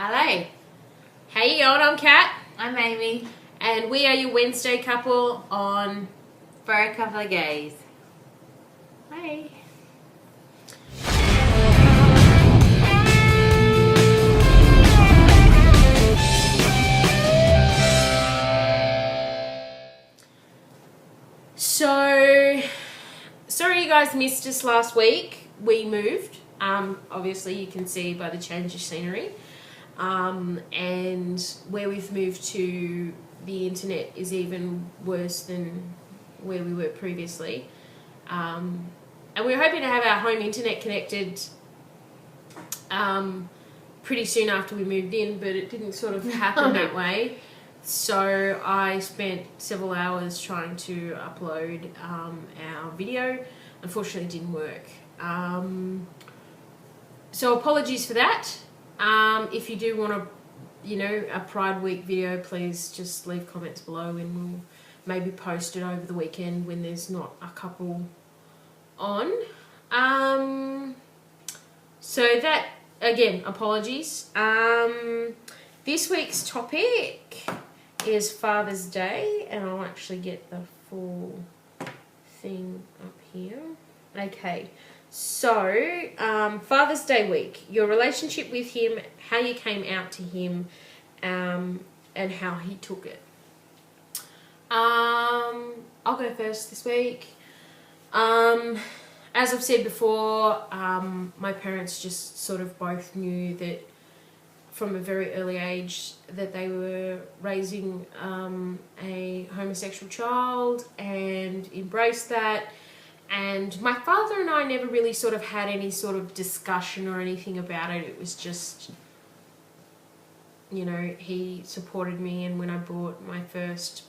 LA. Hey you on, I'm Kat. I'm Aimee. And we are your Wednesday couple on For a Couple of Gays. Hey. So, sorry you guys missed us last week. We moved. Obviously you can see by the change of scenery. And where we've moved to, the internet is even worse than where we were previously. And we were hoping to have our home internet connected pretty soon after we moved in, but it didn't sort of happen that way. So I spent several hours trying to upload our video. Unfortunately, it didn't work. So apologies for that. If you do want a Pride Week video, please just leave comments below and we'll maybe post it over the weekend when there's not a couple on. So that, again, apologies. This week's topic is Father's Day, and I'll actually get the full thing up here. Okay, so Father's Day week, your relationship with him, how you came out to him, and how he took it. I'll go first this week. As I've said before, my parents just sort of both knew that from a very early age that they were raising a homosexual child and embraced that. And my father and I never really sort of had any sort of discussion or anything about it. It was just, he supported me, and when I brought my first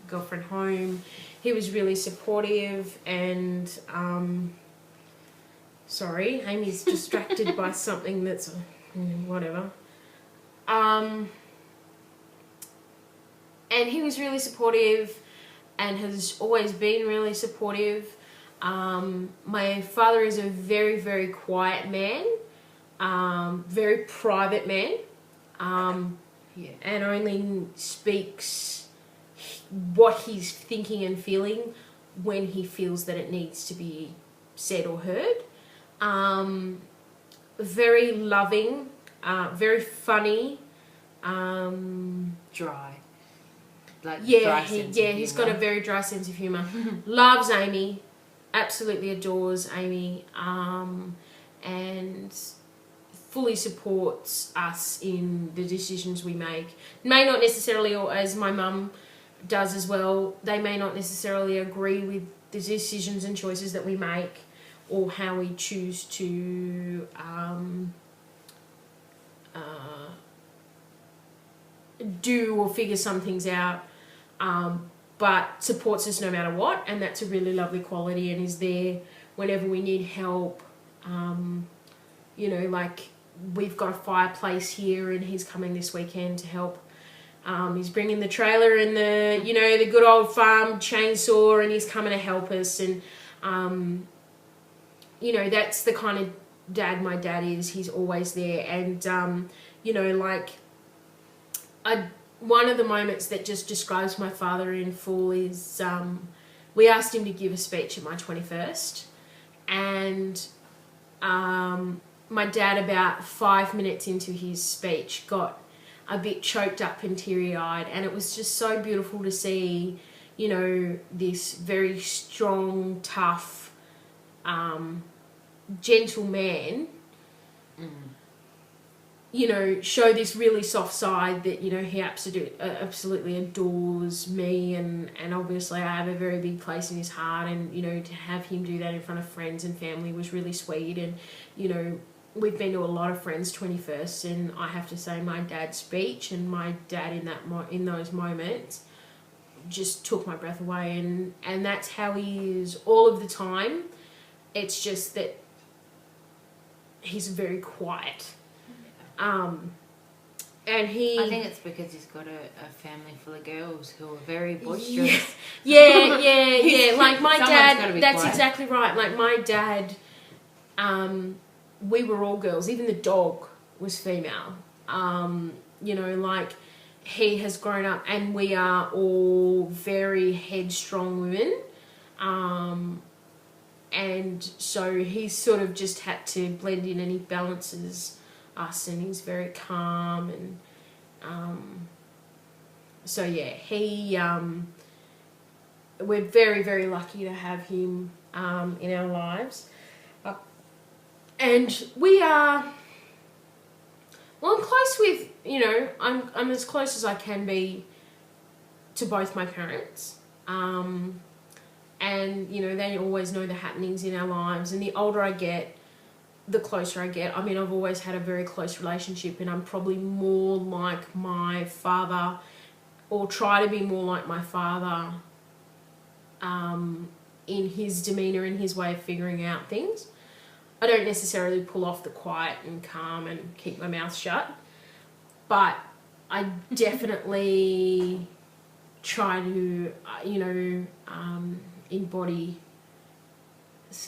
girlfriend home, he was really supportive. And sorry, Amy's distracted by something that's whatever. And he was really supportive and has always been really supportive. My father is a very, very quiet man, very private man, and only speaks what he's thinking and feeling when he feels that it needs to be said or heard. Very loving, very funny, Dry. He's got a very dry sense of humour. Loves Aimee, absolutely adores Aimee, and fully supports us in the decisions we make. May not necessarily, or as my mum does as well, they may not necessarily agree with the decisions and choices that we make or how we choose to do or figure some things out, but supports us no matter what, and that's a really lovely quality, and is there whenever we need help. Like we've got a fireplace here and he's coming this weekend to help. He's bringing the trailer and the good old farm chainsaw, and he's coming to help us. And that's the kind of dad my dad is. He's always there. And one of the moments that just describes my father in full is we asked him to give a speech at my 21st, and my dad, about 5 minutes into his speech, got a bit choked up and teary-eyed, and it was just so beautiful to see, this very strong, tough, gentle man, show this really soft side that, he absolutely adores me, and obviously I have a very big place in his heart, and, to have him do that in front of friends and family was really sweet. And, we've been to a lot of friends' 21st, and I have to say my dad's speech and my dad in those moments just took my breath away, and that's how he is all of the time. It's just that he's very quiet. And I think it's because he's got a family full of girls who are very boisterous. Yeah. Like my dad, that's quiet. exactly right. Like my dad, we were all girls. Even the dog was female. You know, like, he has grown up, and we are all very headstrong women. And so he's sort of just had to blend in, and he balances us, and he's very calm. And so yeah, we're very, very lucky to have him in our lives. And we are, well, I'm close with, you know, I'm as close as I can be to both my parents. And, you know, they always know the happenings in our lives. And the older I get, the closer I get. I mean, I've always had a very close relationship, and I'm probably more like my father, or try to be more like my father in his demeanour and his way of figuring out things. I don't necessarily pull off the quiet and calm and keep my mouth shut, but I definitely try to, you know, embody,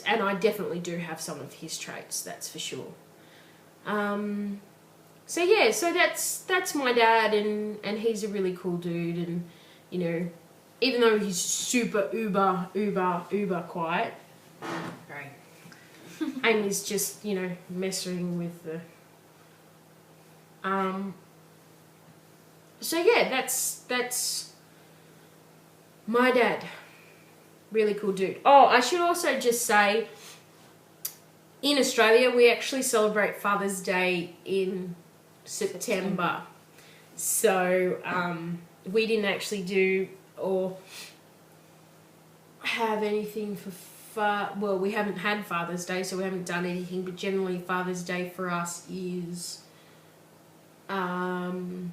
and I definitely do have some of his traits, that's for sure. So yeah, so that's my dad, and he's a really cool dude, and, you know, even though he's super uber quiet, Right. Amy's just, you know, messing with the so yeah, that's my dad. Really cool dude. Oh, I should also just say, in Australia, we actually celebrate Father's Day in September. So we didn't actually do or have anything for well, we haven't had Father's Day, so we haven't done anything, but generally Father's Day for us is going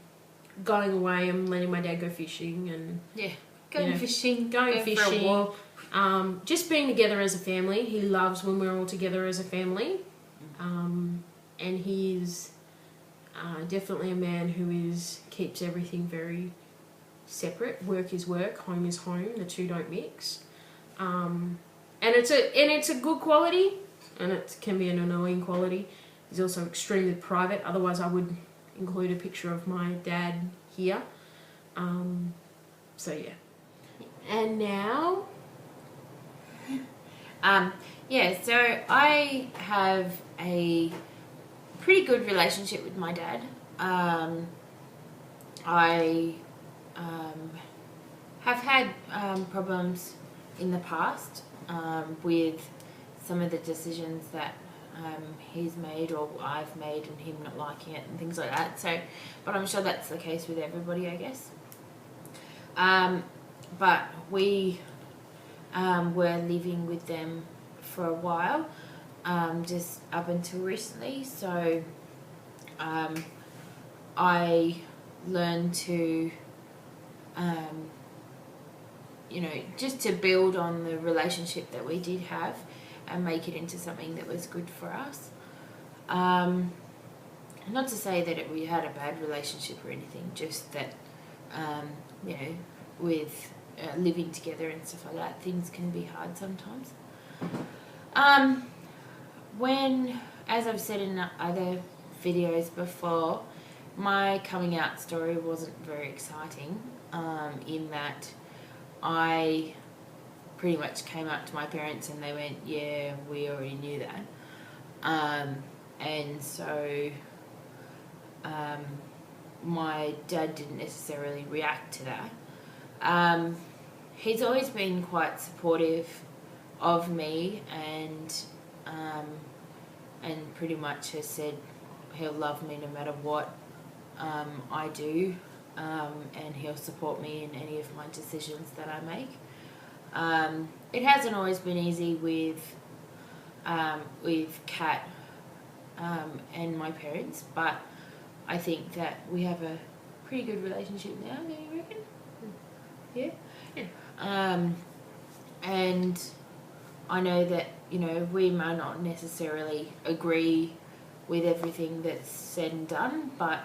away and letting my dad go fishing, and going fishing, going for a fishing, walk. Just being together as a family. He loves when we're all together as a family, and he's definitely a man who keeps everything very separate. Work is work, home is home. The two don't mix. And it's a good quality, and it can be an annoying quality. He's also extremely private. Otherwise, I would include a picture of my dad here. So yeah. And now, so I have a pretty good relationship with my dad. I have had problems in the past with some of the decisions that he's made or I've made, and him not liking it and things like that. So, but I'm sure that's the case with everybody, I guess. But we were living with them for a while, just up until recently. So I learned to, you know, just to build on the relationship that we did have and make it into something that was good for us. Not to say that we had a bad relationship or anything, just that, you know, with living together and stuff like that, things can be hard sometimes. When, as I've said in other videos before, my coming out story wasn't very exciting, in that I pretty much came out to my parents and they went, yeah, we already knew that. And so my dad didn't necessarily react to that. He's always been quite supportive of me, and pretty much has said he'll love me no matter what I do, and he'll support me in any of my decisions that I make. It hasn't always been easy with Kat and my parents, but I think that we have a pretty good relationship now, don't you reckon? Yeah? Yeah. And I know that, you know, we may not necessarily agree with everything that's said and done, but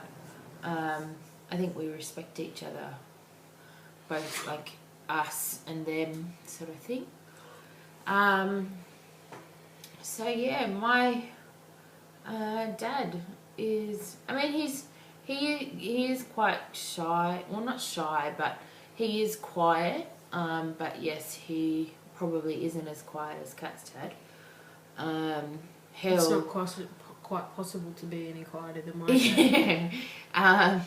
I think we respect each other, both like us and them sort of thing. So yeah, my dad is, I mean, He is quite shy. Well, not shy, but he is quiet. But yes, he probably isn't as quiet as Kat's dad. It's not quite possible to be any quieter than my dad. Yeah.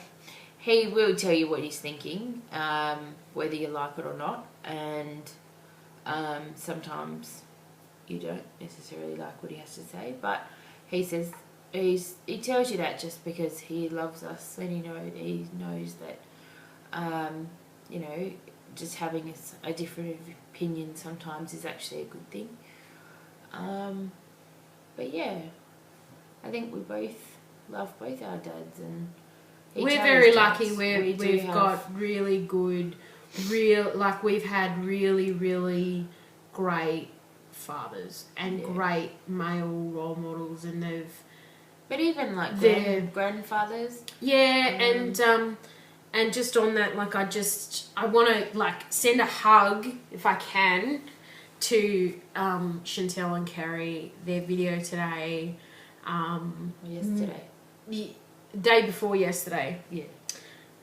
He will tell you what he's thinking, whether you like it or not, and sometimes you don't necessarily like what he has to say, but he says he tells you that just because he loves us, and he knows that you know, just having a different opinion sometimes is actually a good thing. But yeah, I think we both love both our dads, and we're very lucky. We've got really good, we've had really, really great fathers and great male role models, and but even like grandfathers. Yeah, and just on that, like I want to like send a hug if I can to Chantel and Kerry. Their video today, yesterday. Day before yesterday, yeah,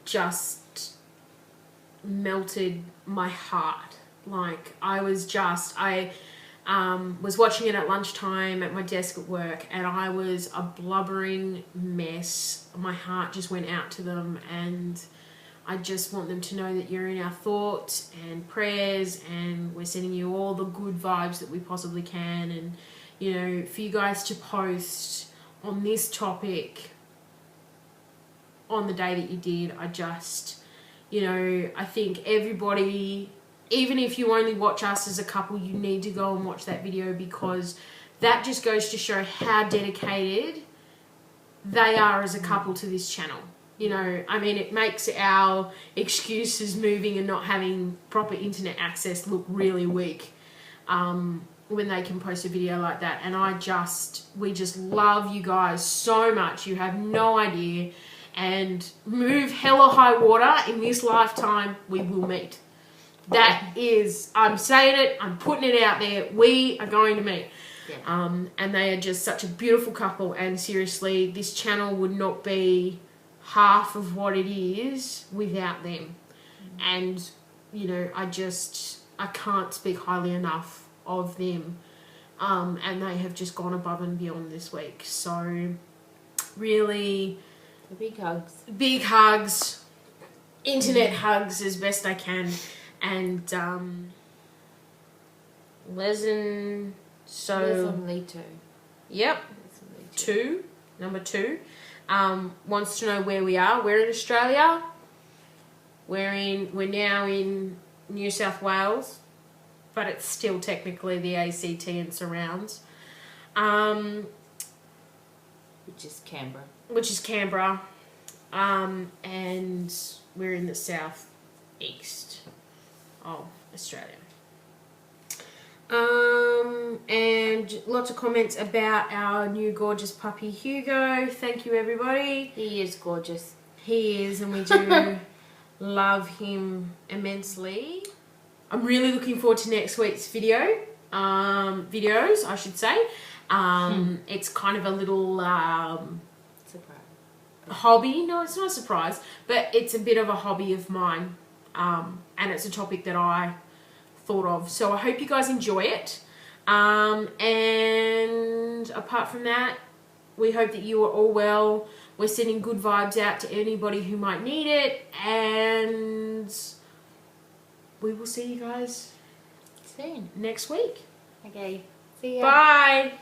just melted my heart. Like I was watching it at lunchtime at my desk at work, and I was a blubbering mess. My heart just went out to them, and I just want them to know that you're in our thoughts and prayers, and we're sending you all the good vibes that we possibly can. And you know, for you guys to post on this topic on the day that you did, I just, you know, I think everybody, even if you only watch us as a couple, you need to go and watch that video, because that just goes to show how dedicated they are as a couple to this channel. You know, I mean, it makes our excuses moving and not having proper internet access look really weak when they can post a video like that. And we just love you guys so much. You have no idea. And move hell or high water in this lifetime, we will meet. That is, I'm saying it, I'm putting it out there, we are going to meet. Yeah. And they are just such a beautiful couple, and seriously, this channel would not be half of what it is without them. And, you know, I can't speak highly enough of them. And they have just gone above and beyond this week. So, really... Big hugs. Big hugs. Internet hugs as best I can. And Lezen Lito. Yep. Number 2. Wants to know where we are. We're in Australia. We're now in New South Wales, but it's still technically the ACT and surrounds. Which is Canberra. And we're in the southeast of Australia. And lots of comments about our new gorgeous puppy Hugo. Thank you, everybody. He is gorgeous. He is, and we do love him immensely. I'm really looking forward to next week's videos, I should say. It's kind of a little surprise. Hobby. No, it's not a surprise, but it's a bit of a hobby of mine. And it's a topic that I thought of. So I hope you guys enjoy it. And apart from that, we hope that you are all well. We're sending good vibes out to anybody who might need it. And we will see you guys soon. Next week. Okay. See ya. Bye.